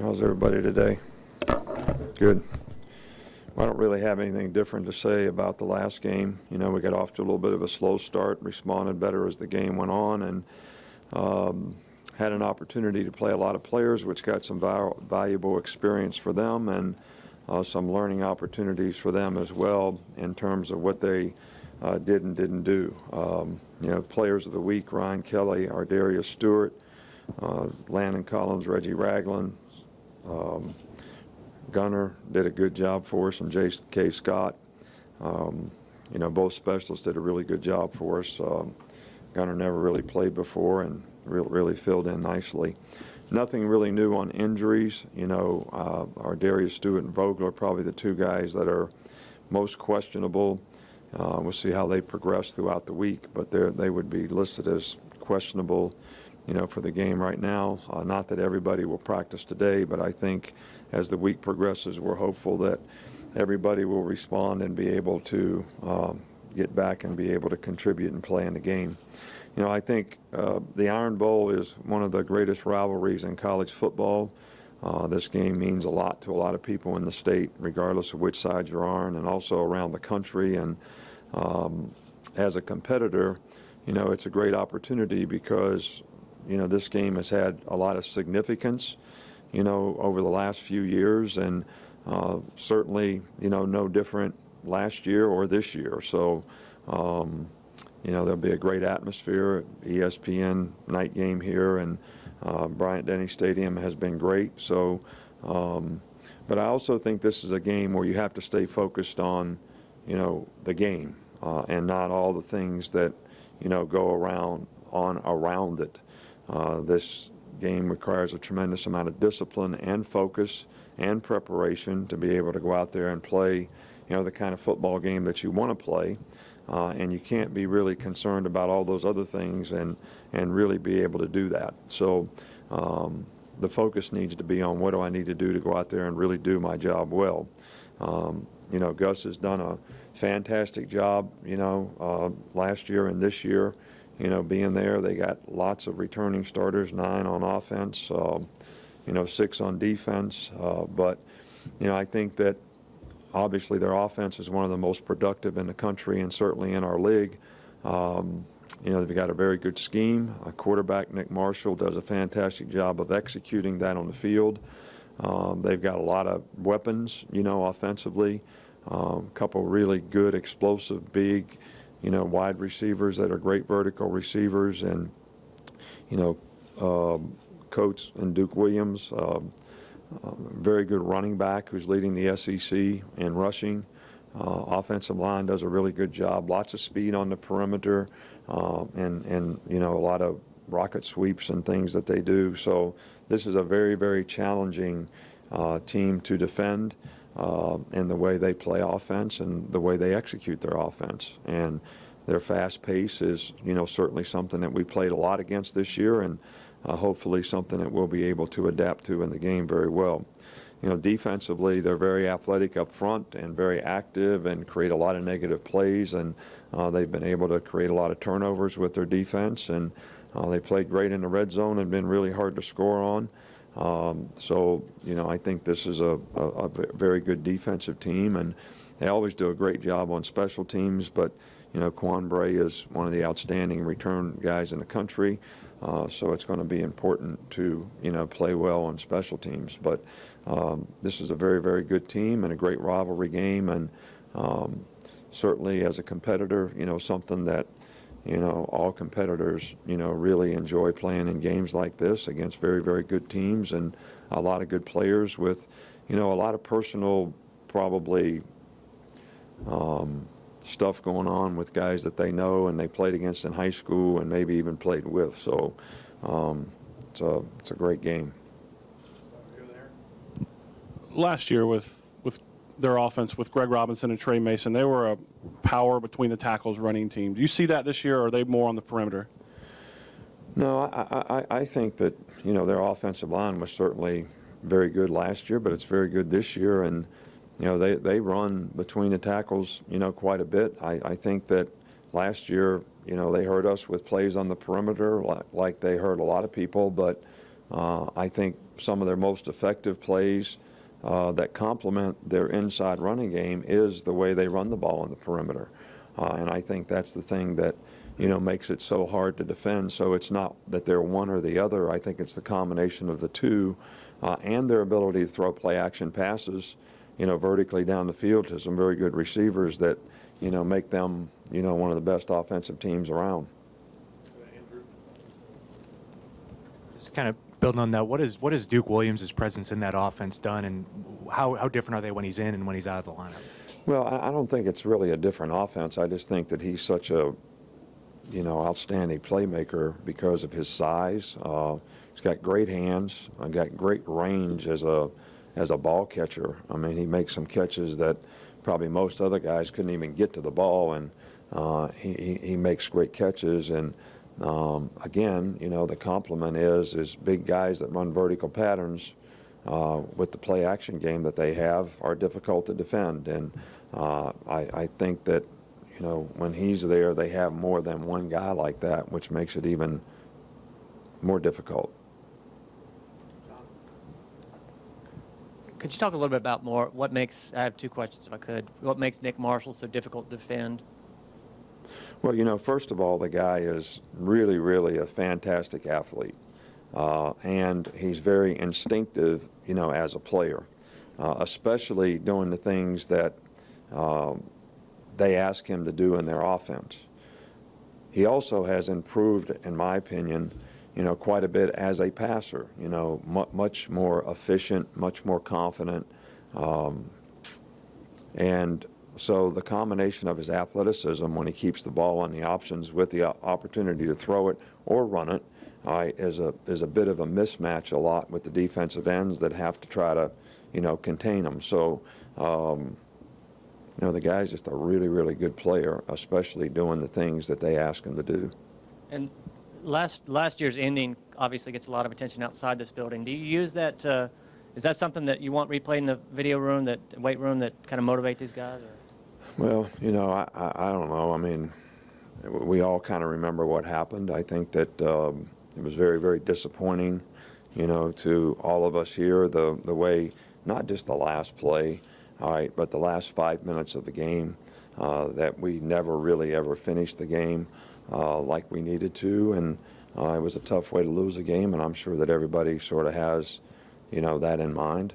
How's everybody today? Good. Well, I don't really have anything different to say about the last game. You know, we got off to a little bit of a slow start, responded better as the game went on, and had an opportunity to play a lot of players, which got some valuable experience for them and some learning opportunities for them as well in terms of what they did and didn't do. You know, players of the week: Ryan Kelly, Ardarius Stewart, Landon Collins, Reggie Ragland. Gunner did a good job for us, and J.K. Scott. You know, both specialists did a really good job for us. Gunner never really played before and really filled in nicely. Nothing really new on injuries. You know, Ardarius Stewart and Vogel are probably the two guys that are most questionable. We'll see how they progress throughout the week, but they would be listed as questionable, you know, for the game right now. Not that everybody will practice today, but I think as the week progresses, we're hopeful that everybody will respond and be able to get back and be able to contribute and play in the game. You know, I think the Iron Bowl is one of the greatest rivalries in college football. This game means a lot to a lot of people in the state, regardless of which side you're on, and also around the country. And as a competitor, you know, it's a great opportunity because, you know, this game has had a lot of significance, you know, over the last few years, and certainly, you know, no different last year or this year. So, you know, there'll be a great atmosphere. ESPN night game here, and Bryant-Denny Stadium has been great. So, but I also think this is a game where you have to stay focused on, you know, the game and not all the things that, you know, go around it. This game requires a tremendous amount of discipline and focus and preparation to be able to go out there and play, you know, the kind of football game that you want to play. And you can't be really concerned about all those other things and really be able to do that. So the focus needs to be on what do I need to do to go out there and really do my job well. You know, Gus has done a fantastic job, you know, last year and this year, you know, being there. They got lots of returning starters, 9 on offense, you know, 6 on defense. But, you know, I think that obviously their offense is one of the most productive in the country and certainly in our league. You know, they've got a very good scheme. Quarterback Nick Marshall does a fantastic job of executing that on the field. They've got a lot of weapons, you know, offensively. A couple really good, explosive, big, you know, wide receivers that are great vertical receivers, and, you know, Coates and Duke Williams, very good running back who's leading the SEC in rushing. Offensive line does a really good job. Lots of speed on the perimeter, and you know, a lot of rocket sweeps and things that they do. So this is a very, very challenging team to defend in the way they play offense and the way they execute their offense. And their fast pace is, you know, certainly something that we played a lot against this year, and hopefully something that we'll be able to adapt to in the game very well. You know, defensively, they're very athletic up front and very active and create a lot of negative plays, and they've been able to create a lot of turnovers with their defense, and they played great in the red zone and been really hard to score on. So, you know, I think this is a very good defensive team, and they always do a great job on special teams, but, you know, Quan Bray is one of the outstanding return guys in the country. So it's going to be important to, you know, play well on special teams. But this is a very, very good team and a great rivalry game, and certainly as a competitor, you know, something that, you know, all competitors, you know, really enjoy playing in games like this against very, very good teams and a lot of good players with, you know, a lot of personal probably stuff going on with guys that they know and they played against in high school and maybe even played with. So it's a great game. Last year with their offense with Greg Robinson and Trey Mason, they were a power between the tackles running team. Do you see that this year, or are they more on the perimeter? No, I think that, you know, their offensive line was certainly very good last year, but it's very good this year, and you know, they run between the tackles, you know, quite a bit. I think that last year, you know, they hurt us with plays on the perimeter like they hurt a lot of people, but I think some of their most effective plays that complement their inside running game is the way they run the ball on the perimeter. And I think that's the thing that, makes it so hard to defend. So it's not that they're one or the other. I think it's the combination of the two and their ability to throw play-action passes, vertically down the field to some very good receivers that, make them, one of the best offensive teams around. Just kind of building on that, what is Duke Williams' presence in that offense done, and how different are they when he's in and when he's out of the lineup? Well, I don't think it's really a different offense. I just think that he's such a, outstanding playmaker because of his size. He's got great hands, got great range as a ball catcher. I mean, he makes some catches that probably most other guys couldn't even get to the ball, and he makes great catches. And again, the compliment is big guys that run vertical patterns with the play action game that they have are difficult to defend. And I think that, when he's there, they have more than one guy like that, which makes it even more difficult. Could you talk a little bit about what makes, I have two questions if I could, what makes Nick Marshall so difficult to defend? Well, first of all, the guy is really, really a fantastic athlete. And he's very instinctive, as a player, especially doing the things that they ask him to do in their offense. He also has improved, in my opinion, quite a bit as a passer, much more efficient, much more confident. And so the combination of his athleticism when he keeps the ball on the options with the opportunity to throw it or run it is a bit of a mismatch a lot with the defensive ends that have to try to, contain him. So, the guy's just a really, really good player, especially doing the things that they ask him to do. And last year's ending obviously gets a lot of attention outside this building. Do you use that? Is that something that you want replayed in the video room, that weight room, that kind of motivate these guys? Or? Well, I don't know. I mean, we all kind of remember what happened. I think that it was very, very disappointing, to all of us here, the way, not just the last play, all right, but the last 5 minutes of the game, that we never really ever finished the game like we needed to. And it was a tough way to lose a game, and I'm sure that everybody sort of has, that in mind.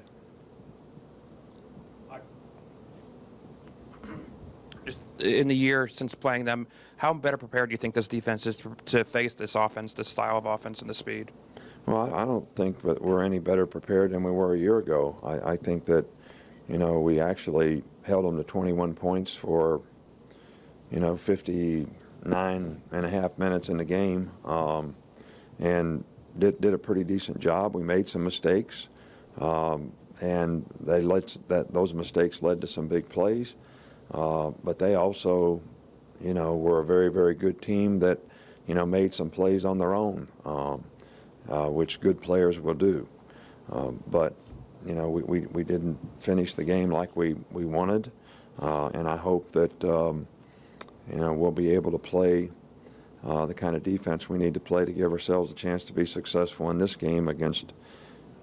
Just in the year since playing them, how better prepared do you think this defense is to face this offense, this style of offense, and the speed? Well, I don't think that we're any better prepared than we were a year ago. I think that, we actually held them to 21 points for, 59 and a half minutes in the game, and did a pretty decent job. We made some mistakes, and those mistakes led to some big plays. But they also, were a very, very good team that, made some plays on their own, which good players will do. But, we didn't finish the game like we wanted, and I hope that, we'll be able to play the kind of defense we need to play to give ourselves a chance to be successful in this game against,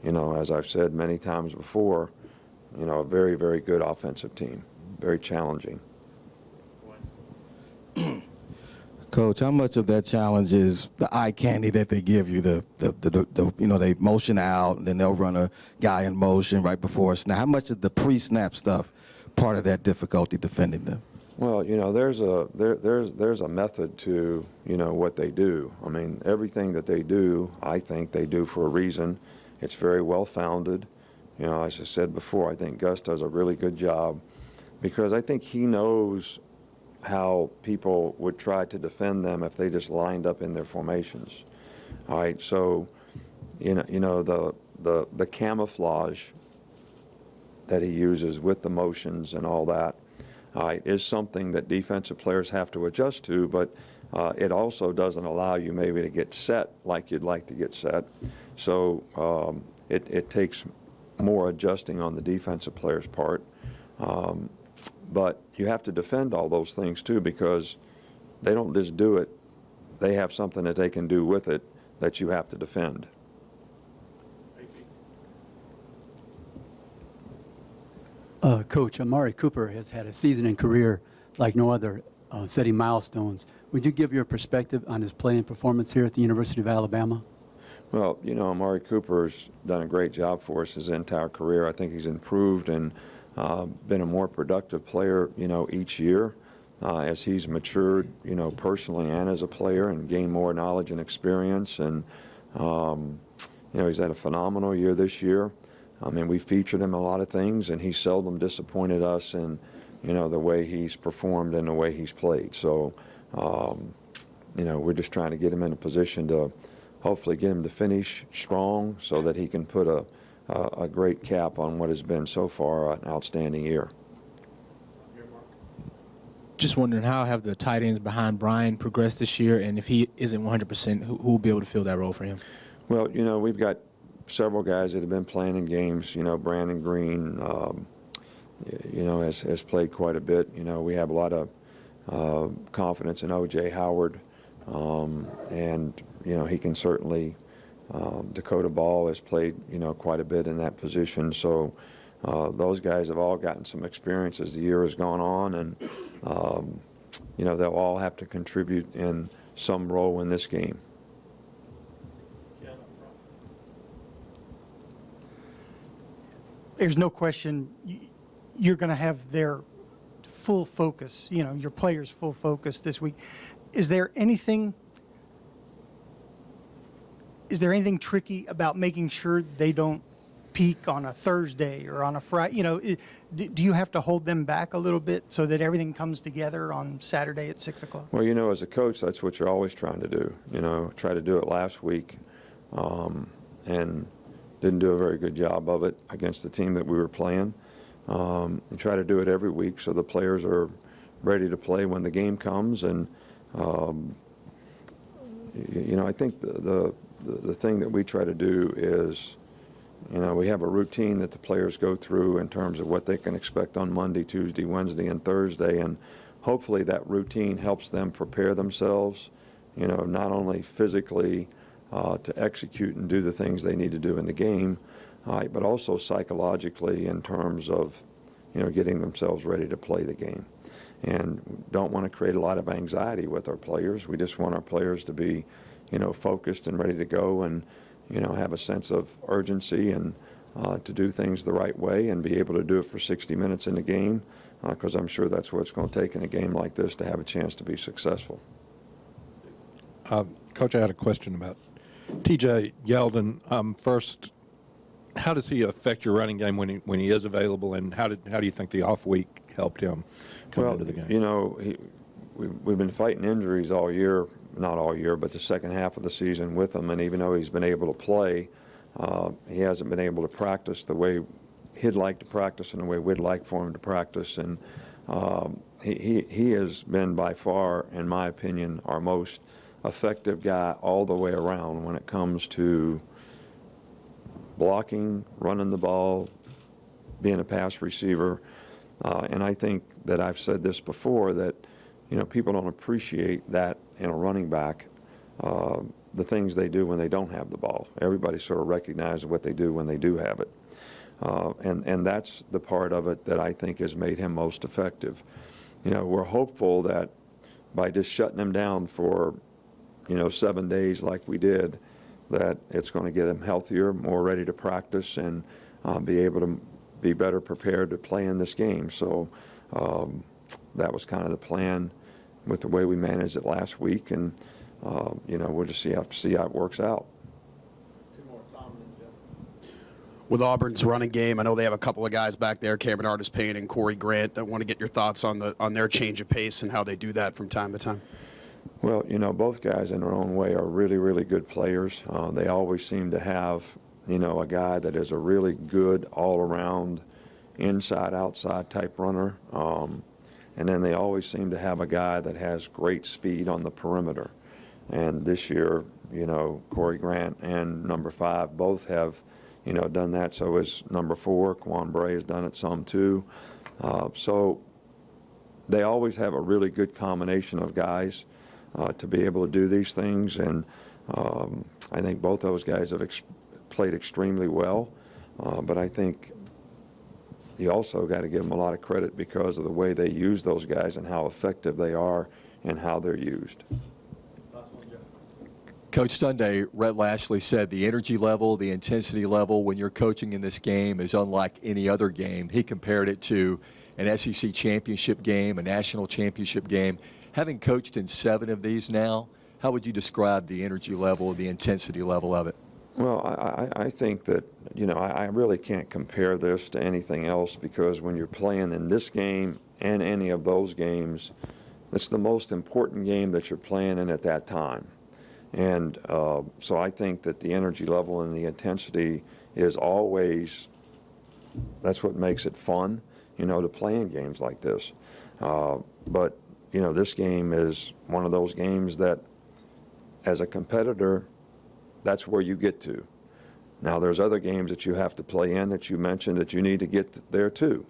as I've said many times before, a very, very good offensive team, very challenging. Coach, how much of that challenge is the eye candy that they give you? They motion out, and then they'll run a guy in motion right before a snap. How much is the pre-snap stuff part of that difficulty defending them? Well, there's a method to, what they do. I mean, everything that they do, I think they do for a reason. It's very well-founded. As I said before, I think Gus does a really good job because I think he knows how people would try to defend them if they just lined up in their formations. All right, so, the camouflage that he uses with the motions and all that, is something that defensive players have to adjust to, but it also doesn't allow you maybe to get set like you'd like to get set. So it takes more adjusting on the defensive player's part. But you have to defend all those things too, because they don't just do it. They have something that they can do with it that you have to defend. Coach, Amari Cooper has had a seasoning career like no other, setting milestones. Would you give your perspective on his play and performance here at the University of Alabama? Well, Amari Cooper's done a great job for us his entire career. I think he's improved and been a more productive player, each year as he's matured, personally and as a player and gained more knowledge and experience. And, he's had a phenomenal year this year. I mean, we featured him in a lot of things, and he seldom disappointed us in, the way he's performed and the way he's played. So, we're just trying to get him in a position to hopefully get him to finish strong so that he can put a great cap on what has been so far an outstanding year. Just wondering, how have the tight ends behind Brian progressed this year, and if he isn't 100%, who will be able to fill that role for him? Well, we've got several guys that have been playing in games. Brandon Green, has played quite a bit. We have a lot of confidence in O.J. Howard, and he can certainly. Dakota Ball has played, quite a bit in that position. So those guys have all gotten some experience as the year has gone on, and they'll all have to contribute in some role in this game. There's no question you're going to have their full focus, your players' full focus this week. Is there anything tricky about making sure they don't peak on a Thursday or on a Friday? Do you have to hold them back a little bit so that everything comes together on Saturday at 6 o'clock? Well, as a coach, that's what you're always trying to do. Try to do it last week, and didn't do a very good job of it against the team that we were playing. And try to do it every week so the players are ready to play when the game comes. And I think the thing that we try to do is, we have a routine that the players go through in terms of what they can expect on Monday, Tuesday, Wednesday, and Thursday, and hopefully that routine helps them prepare themselves, not only physically to execute and do the things they need to do in the game, but also psychologically in terms of, getting themselves ready to play the game. And don't want to create a lot of anxiety with our players. We just want our players to be, focused and ready to go, and, have a sense of urgency and to do things the right way and be able to do it for 60 minutes in the game, because I'm sure that's what it's going to take in a game like this to have a chance to be successful. Coach, I had a question about T.J. Yeldon. First, how does he affect your running game when he is available, and how do you think the off week helped him come into the game? We've been fighting injuries all year, not all year, but the second half of the season with him, and even though he's been able to play, he hasn't been able to practice the way he'd like to practice and the way we'd like for him to practice. And he has been by far, in my opinion, our most effective guy all the way around when it comes to blocking, running the ball, being a pass receiver. And I think that I've said this before, that people don't appreciate that in a running back, the things they do when they don't have the ball. Everybody sort of recognizes what they do when they do have it. And that's the part of it that I think has made him most effective. We're hopeful that by just shutting him down for 7 days like we did, that it's going to get him healthier, more ready to practice, and be able to be better prepared to play in this game. So that was kind of the plan with the way we managed it last week, and we'll just have to see how it works out. With Auburn's running game, I know they have a couple of guys back there, Cameron Artis-Payne and Corey Grant. I want to get your thoughts on their change of pace and how they do that from time to time. Well, both guys in their own way are really, really good players. They always seem to have, a guy that is a really good all-around, inside-outside type runner. And then they always seem to have a guy that has great speed on the perimeter. And this year, Corey Grant and number 5 both have, done that. So is number 4, Quan Bray, has done it some too. So they always have a really good combination of guys to be able to do these things. And I think both those guys have played extremely well. But I think you also got to give them a lot of credit because of the way they use those guys and how effective they are and how they're used. Coach Sunday, Rhett Lashley said the energy level, the intensity level when you're coaching in this game is unlike any other game. He compared it to an SEC championship game, a national championship game. Having coached in 7 of these now, how would you describe the energy level, the intensity level of it? Well, I think that, I really can't compare this to anything else because when you're playing in this game and any of those games, it's the most important game that you're playing in at that time. And so I think that the energy level and the intensity is always, that's what makes it fun, to play in games like this. But, this game is one of those games that, as a competitor, that's where you get to. Now, there's other games that you have to play in that you mentioned that you need to get there too.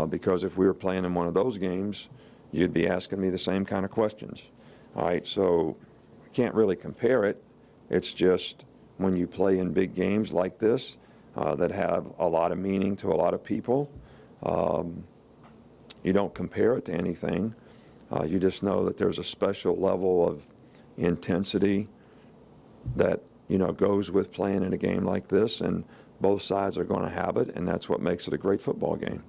Because if we were playing in one of those games, you'd be asking me the same kind of questions. All right, so can't really compare it. It's just when you play in big games like this that have a lot of meaning to a lot of people, you don't compare it to anything. You just know that there's a special level of intensity that goes with playing in a game like this, and both sides are going to have it, and that's what makes it a great football game.